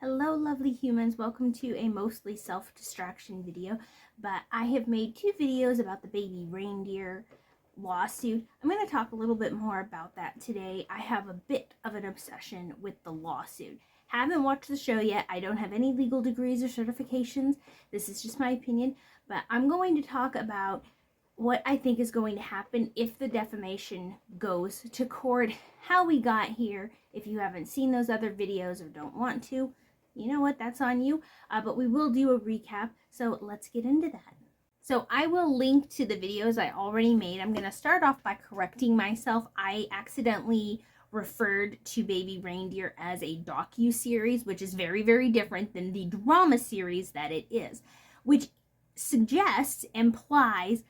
Hello lovely humans, welcome to a mostly self-distraction video, but I have made two videos about the baby reindeer lawsuit. I'm going to talk a little bit more about that today. I have a bit of an obsession with the lawsuit. Haven't watched the show yet. I don't have any legal degrees or certifications. This is just my opinion, but I'm going to talk about what I think is going to happen if the defamation goes to court, how we got here. If you haven't seen those other videos or don't want to, you know what, that's on you, but we will do a recap, so let's get into that. So I will link to the videos I already made. I'm going to start off by correcting myself. I accidentally referred to Baby Reindeer as a docu-series, which is very, very different than the drama series that it is, which suggests, implies,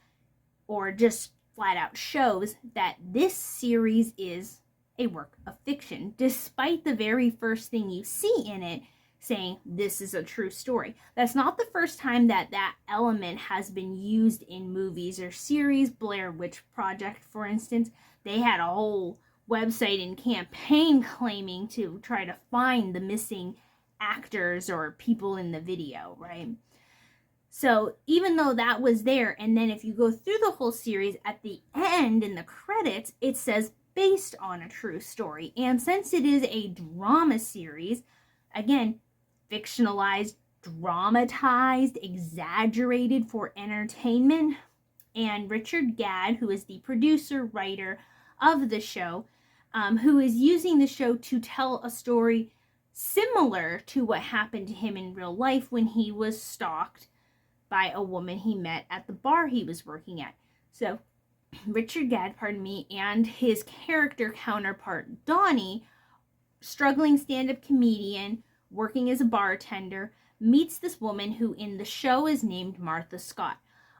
or just flat out shows that this series is a work of fiction, despite the very first thing you see in it saying this is a true story. That's not the first time that element has been used in movies or series. Blair Witch Project, for instance, they had a whole website and campaign claiming to try to find the missing actors or people in the video, right? So even though that was there, and then if you go through the whole series, at the end in the credits, it says based on a true story. And since it is a drama series, again, fictionalized, dramatized, exaggerated for entertainment, and Richard Gadd, who is the producer, writer of the show, who is using the show to tell a story similar to what happened to him in real life when he was stalked by a woman he met at the bar he was working at. So Richard Gadd, and his character counterpart, Donnie, struggling stand-up comedian, working as a bartender, meets this woman who in the show is named Martha Scott.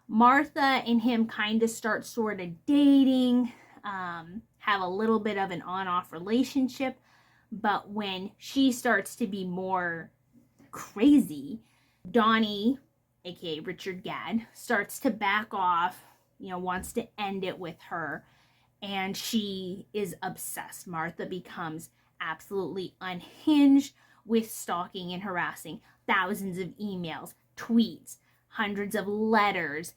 Martha and him kind of start sort of dating, have a little bit of an on-off relationship, but when she starts to be more crazy, Donnie, aka Richard Gadd, starts to back off, wants to end it with her, and she is obsessed. Martha becomes absolutely unhinged with stalking and harassing. Thousands of emails, tweets, hundreds of letters,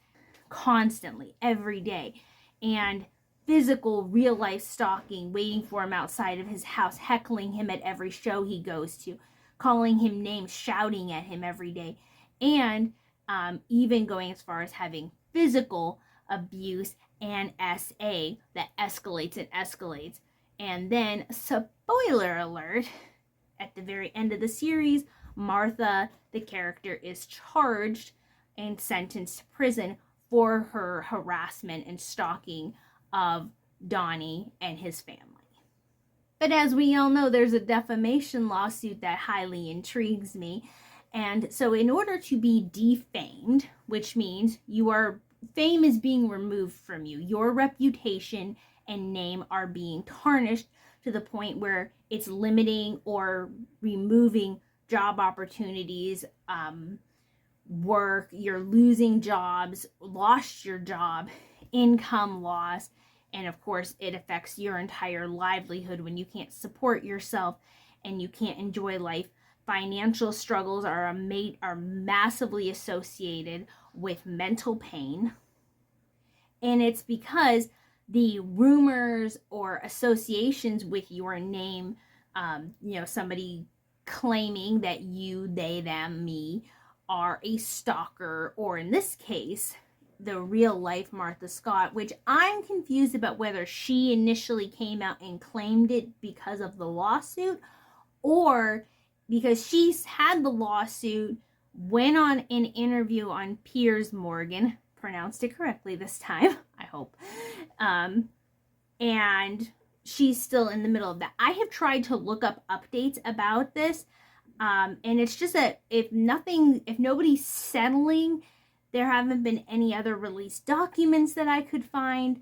constantly, every day, and physical, real-life stalking, waiting for him outside of his house, heckling him at every show he goes to, calling him names, shouting at him every day, and even going as far as having physical abuse and SA that escalates and escalates. And then, spoiler alert, at the very end of the series, Martha, the character, is charged and sentenced to prison for her harassment and stalking of Donnie and his family. But as we all know, there's a defamation lawsuit that highly intrigues me. And so in order to be defamed, which means fame is being removed from you, your reputation and name are being tarnished to the point where it's limiting or removing job opportunities, work, you're losing jobs, lost your job, income loss, and of course it affects your entire livelihood when you can't support yourself and you can't enjoy life. Financial struggles are massively associated with mental pain, and it's because the rumors or associations with your name, somebody claiming that you, they, them, me, are a stalker, or in this case, the real life Martha Scott, which I'm confused about whether she initially came out and claimed it because of the lawsuit, or because she's had the lawsuit, went on an interview on Piers Morgan, pronounced it correctly this time, I hope, and she's still in the middle of that. I have tried to look up updates about this, and it's just that if nobody's settling, there haven't been any other released documents that I could find.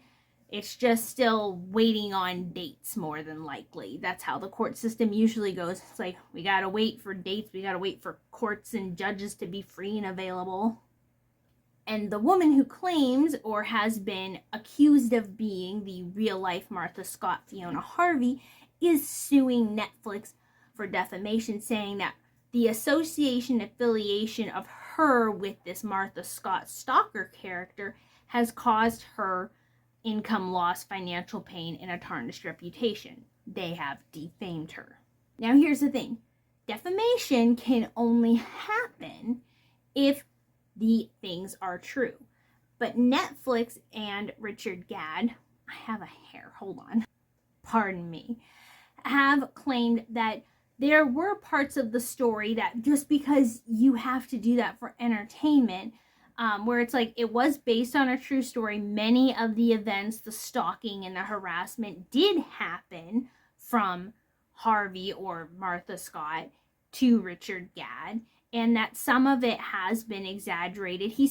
It's just still waiting on dates, more than likely. That's how the court system usually goes. It's like, we gotta wait for dates, we gotta wait for courts and judges to be free and available. And the woman who claims or has been accused of being the real-life Martha Scott, Fiona Harvey, is suing Netflix for defamation, saying that the affiliation of her with this Martha Scott stalker character has caused her income loss, financial pain, and a tarnished reputation. They have defamed her. Now here's the thing. Defamation can only happen if the things are true. But Netflix and Richard Gadd, I have a hair, hold on, pardon me, have claimed that there were parts of the story that just because you have to do that for entertainment, where it's like it was based on a true story, many of the events, the stalking and the harassment did happen from Harvey or Martha Scott to Richard Gadd, and that some of it has been exaggerated. He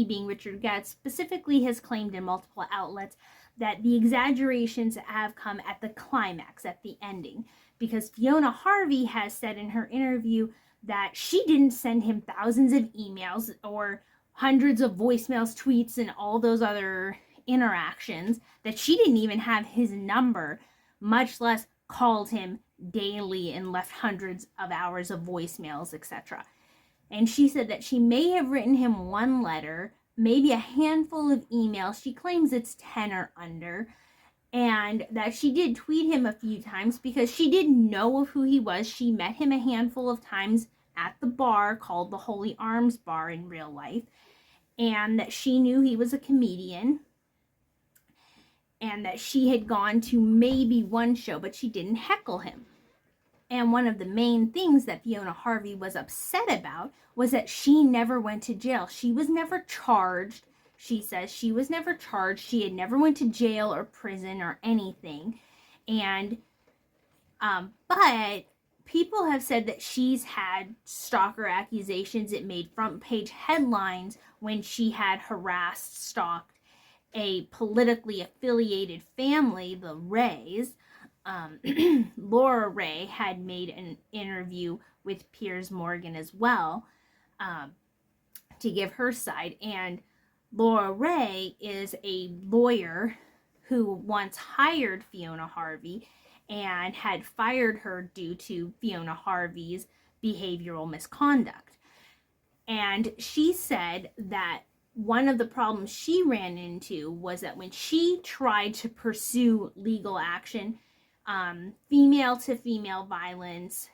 being Richard Gadd, specifically has claimed in multiple outlets that the exaggerations have come at the climax, at the ending, because Fiona Harvey has said in her interview that she didn't send him thousands of emails or hundreds of voicemails, tweets, and all those other interactions, that she didn't even have his number, much less called him daily and left hundreds of hours of voicemails, etc. And she said that she may have written him one letter, maybe a handful of emails. She claims it's 10 or under. And that she did tweet him a few times because she didn't know of who he was. She met him a handful of times at the bar called the Holy Arms Bar in real life. And that she knew he was a comedian. And that she had gone to maybe one show, but she didn't heckle him. And one of the main things that Fiona Harvey was upset about was that she never went to jail. She was never charged. She says she was never charged. She had never went to jail or prison or anything. And, but people have said that she's had stalker accusations. It made front page headlines when she had harassed, stalked a politically affiliated family, the Rays. Laura Ray had made an interview with Piers Morgan as well, to give her side. And Laura Ray is a lawyer who once hired Fiona Harvey and had fired her due to Fiona Harvey's behavioral misconduct. And she said that one of the problems she ran into was that when she tried to pursue legal action, female to female violence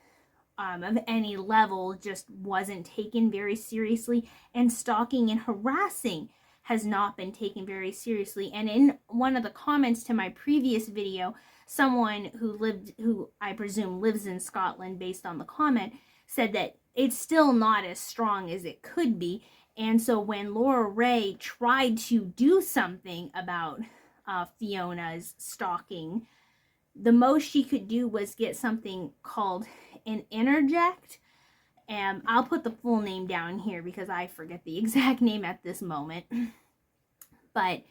of any level just wasn't taken very seriously, and stalking and harassing has not been taken very seriously. And in one of the comments to my previous video, someone who I presume lives in Scotland based on the comment, said that it's still not as strong as it could be. And so when Laura Ray tried to do something about Fiona's stalking, the most she could do was get something called an interject. And I'll put the full name down here because I forget the exact name at this moment. But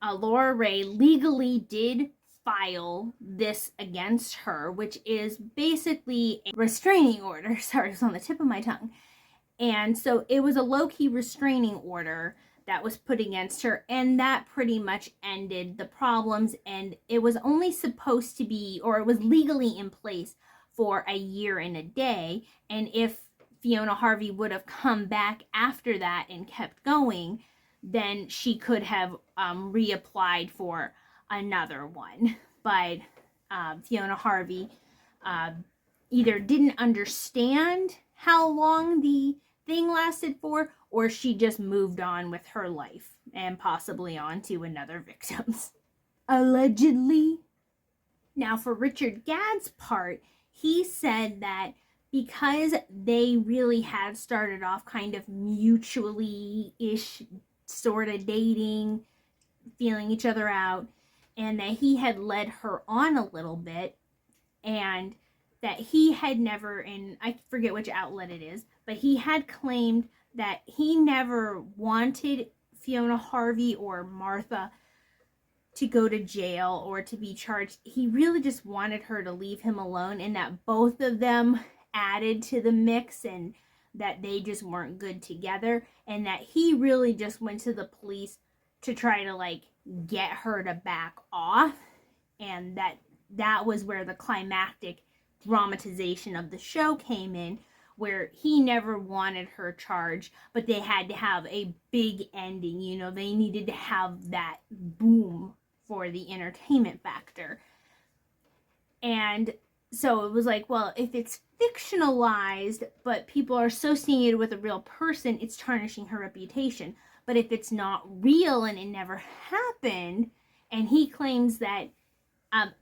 Laura Ray legally did file this against her, which is basically a restraining order. Sorry, it's on the tip of my tongue. And so it was a low-key restraining order that was put against her, and that pretty much ended the problems. And it was only supposed to be, or it was legally in place for a year and a day. And if Fiona Harvey would have come back after that and kept going, then she could have reapplied for another one. But Fiona Harvey either didn't understand how long the thing lasted for, or she just moved on with her life and possibly on to another victims. Allegedly. Now for Richard Gadd's part, he said that because they really had started off kind of mutually-ish sort of dating, feeling each other out, and that he had led her on a little bit, and that he had never, and I forget which outlet it is, but he had claimed that he never wanted Fiona Harvey or Martha to go to jail or to be charged. He really just wanted her to leave him alone, and that both of them added to the mix and that they just weren't good together, and that he really just went to the police to try to like get her to back off, and that was where the climactic dramatization of the show came in, where he never wanted her charged, but they had to have a big ending. You know, they needed to have that boom for the entertainment factor. And so it was like, well, if it's fictionalized, but people are associated with a real person, it's tarnishing her reputation. But if it's not real and it never happened, and he claims that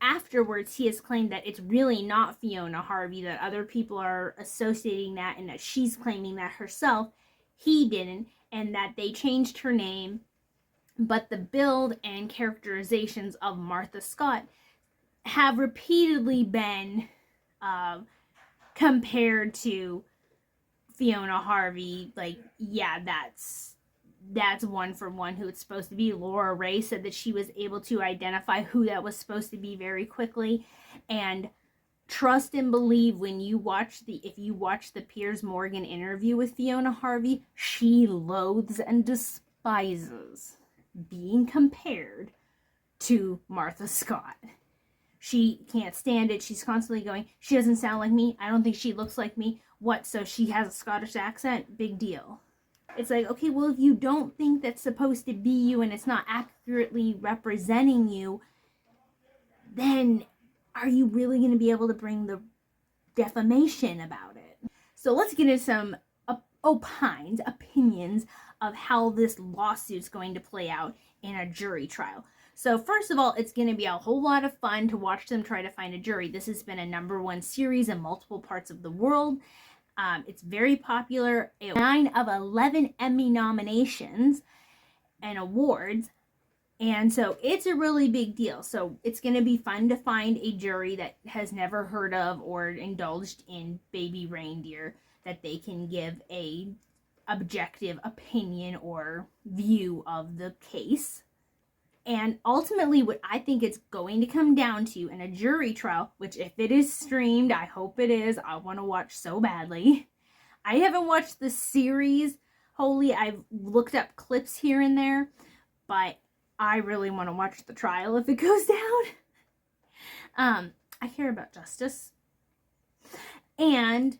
afterwards he has claimed that it's really not Fiona Harvey, that other people are associating that and that she's claiming that herself, he didn't, and that they changed her name, but the build and characterizations of Martha Scott have repeatedly been compared to Fiona Harvey. Like, yeah, that's one for one who it's supposed to be. Laura Ray said that she was able to identify who that was supposed to be very quickly. And trust and believe, when you watch if you watch the Piers Morgan interview with Fiona Harvey, she loathes and despises being compared to Martha Scott. She can't stand it. She's constantly going, she doesn't sound like me. I don't think she looks like me. What, so she has a Scottish accent? Big deal. It's like, okay, well, if you don't think that's supposed to be you and it's not accurately representing you, then are you really going to be able to bring the defamation about it? So let's get into some opinions of how this lawsuit's going to play out in a jury trial. So first of all, it's going to be a whole lot of fun to watch them try to find a jury. This has been a #1 series in multiple parts of the world. It's very popular. 9 of 11 Emmy nominations and awards. And so it's a really big deal. So it's going to be fun to find a jury that has never heard of or indulged in baby reindeer, that they can give a objective opinion or view of the case. And ultimately, what I think it's going to come down to in a jury trial, which if it is streamed, I hope it is. I want to watch so badly. I haven't watched the series wholly. I've looked up clips here and there, but I really want to watch the trial if it goes down. I care about justice. And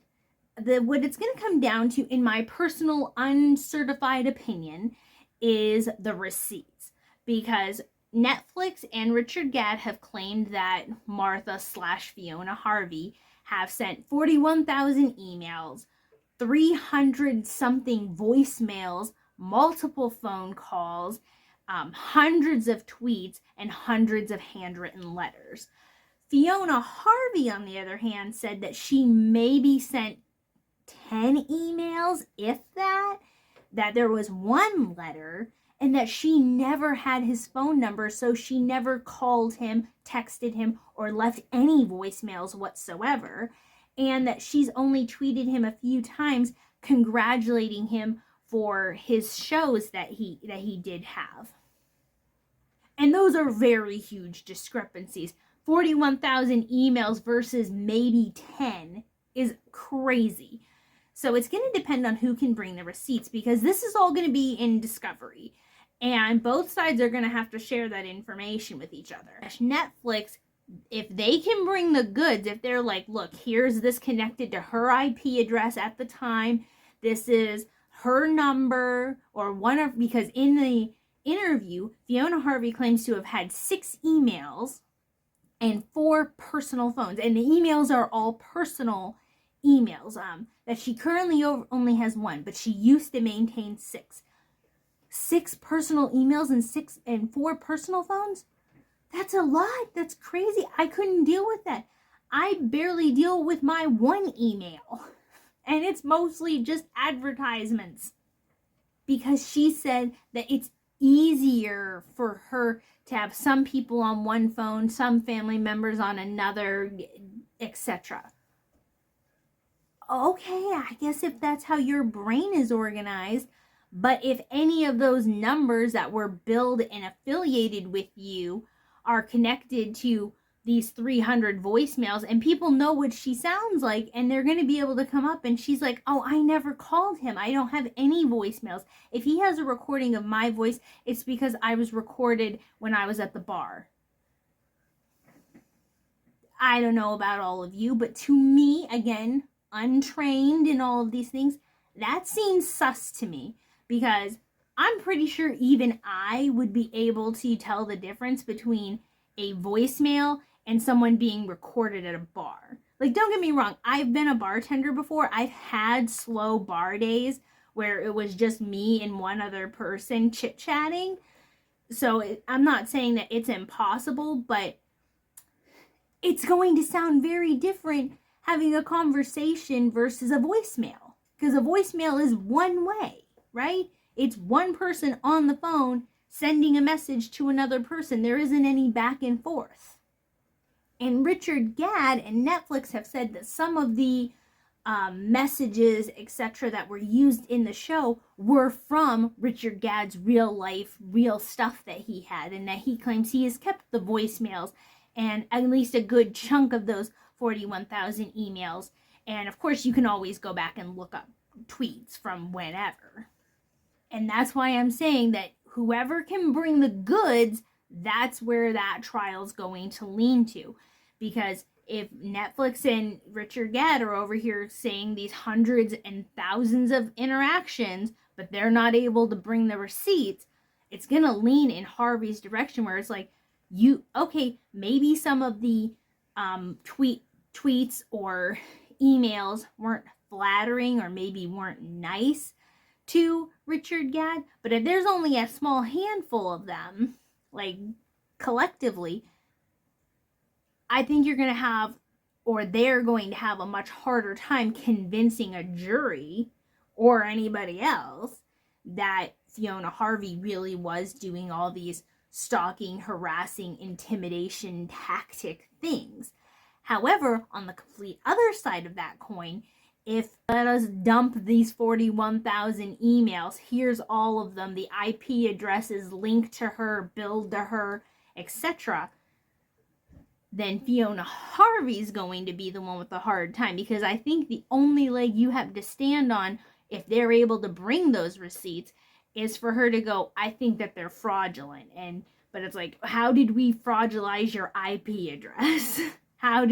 what it's going to come down to, in my personal uncertified opinion, is the receipts. Because Netflix and Richard Gadd have claimed that Martha/Fiona Harvey have sent 41,000 emails, 300 something voicemails, multiple phone calls, hundreds of tweets, and hundreds of handwritten letters. Fiona Harvey, on the other hand, said that she maybe sent 10 emails, if that there was one letter, and that she never had his phone number, so she never called him, texted him, or left any voicemails whatsoever, and that she's only tweeted him a few times congratulating him for his shows that he did have. And those are very huge discrepancies. 41,000 emails versus maybe 10 is crazy. So it's going to depend on who can bring the receipts, because this is all going to be in discovery. And both sides are going to have to share that information with each other. Netflix, if they can bring the goods, if they're like, look, here's this connected to her IP address at the time, this is her number, or because in the interview, Fiona Harvey claims to have had 6 emails and 4 personal phones. And the emails are all personal emails. That she currently only has 1, but she used to maintain 6. 6 personal emails and 4 personal phones? That's a lot. That's crazy. I couldn't deal with that. I barely deal with my 1 email. And it's mostly just advertisements. Because she said that it's easier for her to have some people on one phone, some family members on another, etc. Okay, I guess if that's how your brain is organized. But if any of those numbers that were billed and affiliated with you are connected to these 300 voicemails, and people know what she sounds like, and they're going to be able to come up, and she's like, oh, I never called him. I don't have any voicemails. If he has a recording of my voice, it's because I was recorded when I was at the bar. I don't know about all of you, but to me, again, untrained in all of these things, that seems sus to me, because I'm pretty sure even I would be able to tell the difference between a voicemail and someone being recorded at a bar. Like, don't get me wrong, I've been a bartender before. I've had slow bar days where it was just me and one other person chit-chatting. So I'm not saying that it's impossible, but it's going to sound very different having a conversation versus a voicemail. Because a voicemail is one way, right? It's one person on the phone sending a message to another person. There isn't any back and forth. And Richard Gadd and Netflix have said that some of the messages, etc., that were used in the show were from Richard Gadd's real life, real stuff that he had, and that he claims he has kept the voicemails and at least a good chunk of those 41,000 emails. And of course, you can always go back and look up tweets from whenever. And that's why I'm saying that whoever can bring the goods, that's where that trial's going to lean to. Because if Netflix and Richard Gadd are over here saying these hundreds and thousands of interactions, but they're not able to bring the receipts, it's going to lean in Harvey's direction, where it's like, maybe some of the tweets or emails weren't flattering or maybe weren't nice to Richard Gadd, but if there's only a small handful of them, like collectively, I think you're going to have, or they're going to have, a much harder time convincing a jury or anybody else that Fiona Harvey really was doing all these stalking, harassing, intimidation tactic things. However, on the complete other side of that coin, if let us dump these 41,000 emails, here's all of them, the IP addresses linked to her, billed to her, etc., then Fiona Harvey's going to be the one with the hard time, because I think the only leg you have to stand on, if they're able to bring those receipts, is for her to go, I think that they're fraudulent. But it's like, how did we fraudulentize your IP address? How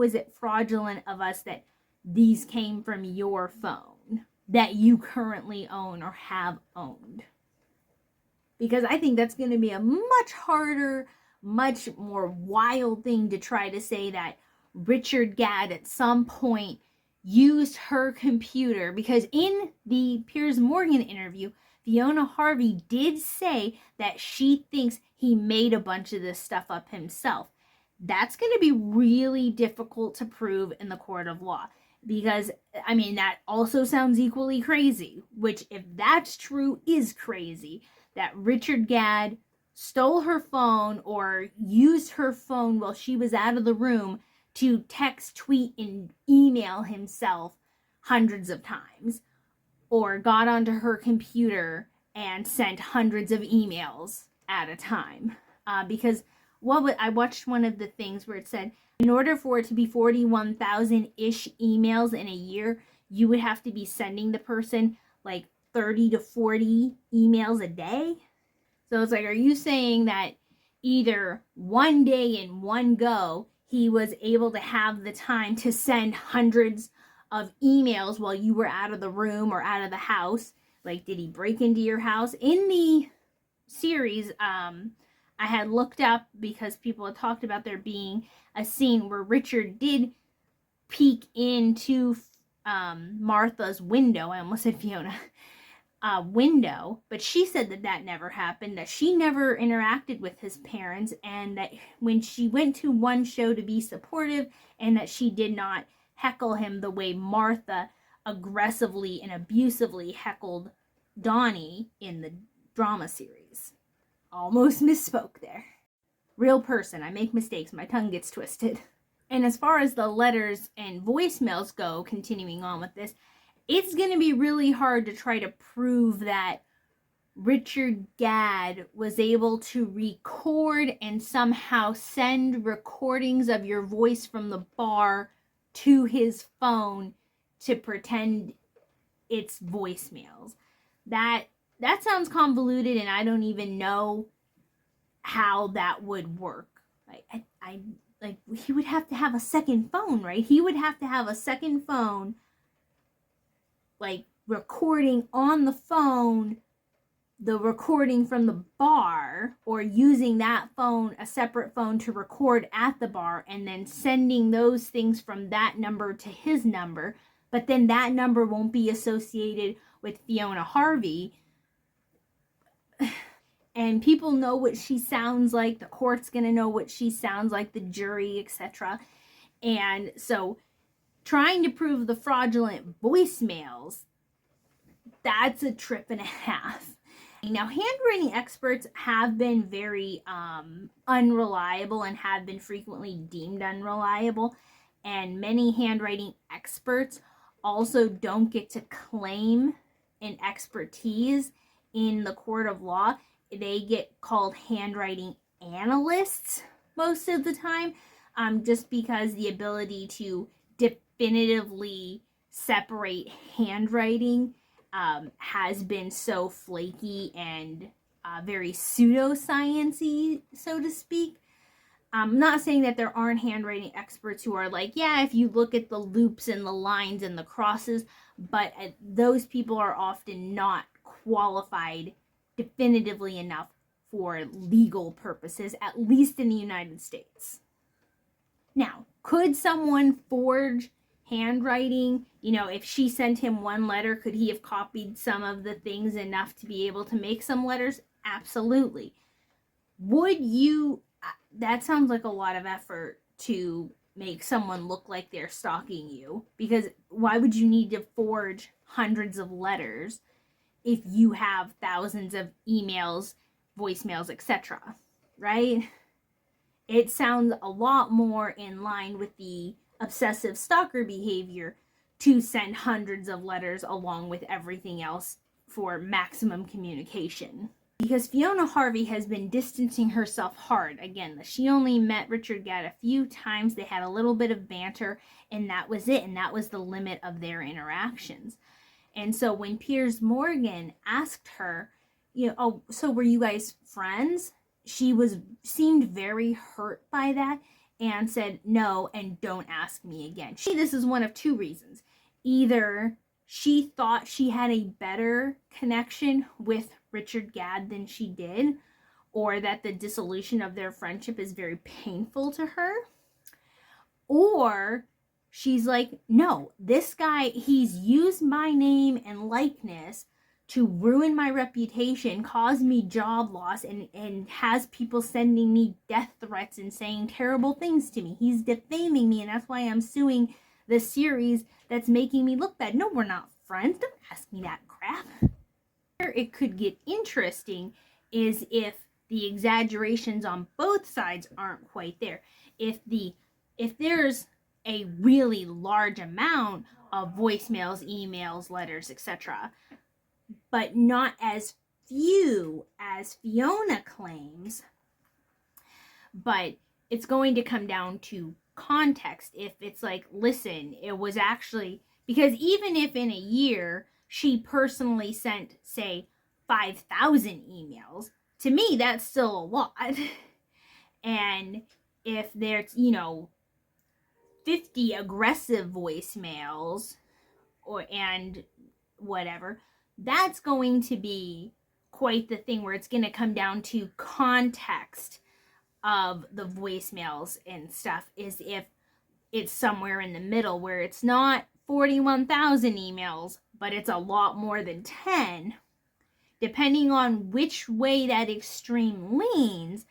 is it fraudulent of us that these came from your phone that you currently own or have owned? Because I think that's going to be a much harder, much more wild thing to try to say that Richard Gadd at some point used her computer, because in the Piers Morgan interview, Fiona Harvey did say that she thinks he made a bunch of this stuff up himself. That's going to be really difficult to prove in the court of law, because, I mean, that also sounds equally crazy, which, if that's true, is crazy, that Richard Gadd stole her phone or used her phone while she was out of the room to text, tweet, and email himself hundreds of times, or got onto her computer and sent hundreds of emails at a time. Because I watched one of the things where it said, in order for it to be 41,000-ish emails in a year, you would have to be sending the person like 30 to 40 emails a day. So it's like, are you saying that either one day in one go, he was able to have the time to send hundreds of emails while you were out of the room or out of the house? Like, did he break into your house? In the series, I had looked up, because people had talked about there being a scene where Richard did peek into Martha's window. I almost said Fiona. Window, but she said that never happened, that she never interacted with his parents, and that when she went to one show to be supportive, and that she did not heckle him the way Martha aggressively and abusively heckled Donnie in the drama series. Almost misspoke there. Real person, I make mistakes, my tongue gets twisted. And as far as the letters and voicemails go, continuing on with this, it's going to be really hard to try to prove that Richard Gadd was able to record and somehow send recordings of your voice from the bar to his phone to pretend it's voicemails. That sounds convoluted, and I don't even know how that would work. Like, he would have to have a second phone, right? He would have to have a second phone, like, recording on the phone the recording from the bar, or using that phone, a separate phone, to record at the bar, and then sending those things from that number to his number. But then that number won't be associated with Fiona Harvey. And people know what she sounds like. The court's going to know what she sounds like, the jury, etc. And so trying to prove the fraudulent voicemails, that's a trip and a half. Now, handwriting experts have been very unreliable and have been frequently deemed unreliable. And many handwriting experts also don't get to claim an expertise in the court of law. They get called handwriting analysts most of the time, just because the ability to definitively separate handwriting has been so flaky and very pseudoscience-y, so to speak. I'm not saying that there aren't handwriting experts who are like, yeah, if you look at the loops and the lines and the crosses, but those people are often not qualified definitively enough for legal purposes, at least in the United States. Now, could someone forge handwriting? You know, if she sent him one letter, could he have copied some of the things enough to be able to make some letters? Absolutely. Would you, that sounds like a lot of effort to make someone look like they're stalking you, because why would you need to forge hundreds of letters if you have thousands of emails, voicemails, etc., right? It sounds a lot more in line with the obsessive stalker behavior to send hundreds of letters along with everything else for maximum communication. Because Fiona Harvey has been distancing herself hard. Again, she only met Richard Gadd a few times. They had a little bit of banter, and that was it. And that was the limit of their interactions. And so when Piers Morgan asked her, you know, oh, so were you guys friends? She seemed very hurt by that and said, no, and don't ask me again. This is one of two reasons. Either she thought she had a better connection with Richard Gadd than she did, or that the dissolution of their friendship is very painful to her, or she's like, no, this guy, he's used my name and likeness to ruin my reputation, cause me job loss, and has people sending me death threats and saying terrible things to me. He's defaming me, and that's why I'm suing the series that's making me look bad. No, we're not friends. Don't ask me that crap. Where it could get interesting is if the exaggerations on both sides aren't quite there. If there's a really large amount of voicemails, emails, letters, etc., but not as few as Fiona claims, but it's going to come down to context. If it's like, listen, it was actually, because even if in a year she personally sent, say, 5,000 emails, to me that's still a lot. And if there's, 50 aggressive voicemails and whatever, that's going to be quite the thing, where it's going to come down to context of the voicemails and stuff. Is if it's somewhere in the middle, where it's not 41,000 emails, but it's a lot more than 10, depending on which way that extreme leans,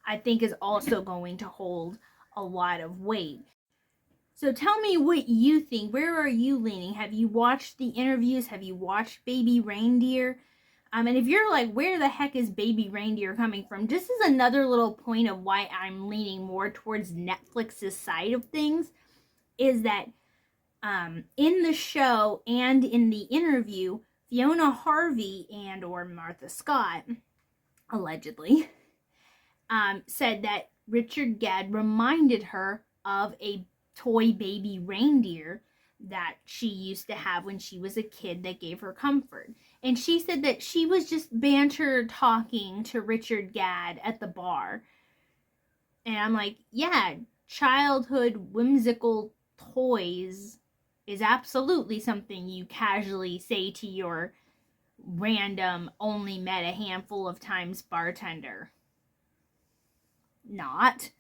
I think is also going to hold a lot of weight. So tell me what you think. Where are you leaning? Have you watched the interviews? Have you watched Baby Reindeer? And if you're like, where the heck is Baby Reindeer coming from? This is another little point of why I'm leaning more towards Netflix's side of things, is that in the show and in the interview, Fiona Harvey and or Martha Scott, allegedly, said that Richard Gadd reminded her of a toy baby reindeer that she used to have when she was a kid that gave her comfort. And she said that she was just banter talking to Richard Gadd at the bar. And I'm like, yeah, childhood whimsical toys is absolutely something you casually say to your random, only met a handful of times bartender. Not.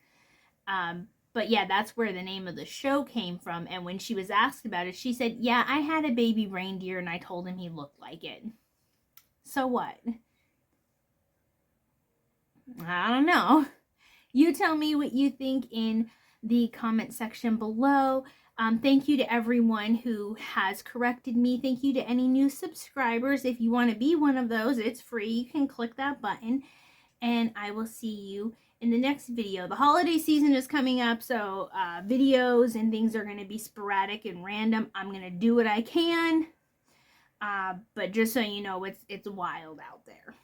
But yeah, that's where the name of the show came from. And when she was asked about it, she said, yeah, I had a baby reindeer and I told him he looked like it. So what? I don't know. You tell me what you think in the comment section below. Thank you to everyone who has corrected me. Thank you to any new subscribers. If you want to be one of those, it's free. You can click that button. And I will see you in the next video. The holiday season is coming up, so videos and things are going to be sporadic and random. I'm going to do what I can. But just so you know, it's wild out there.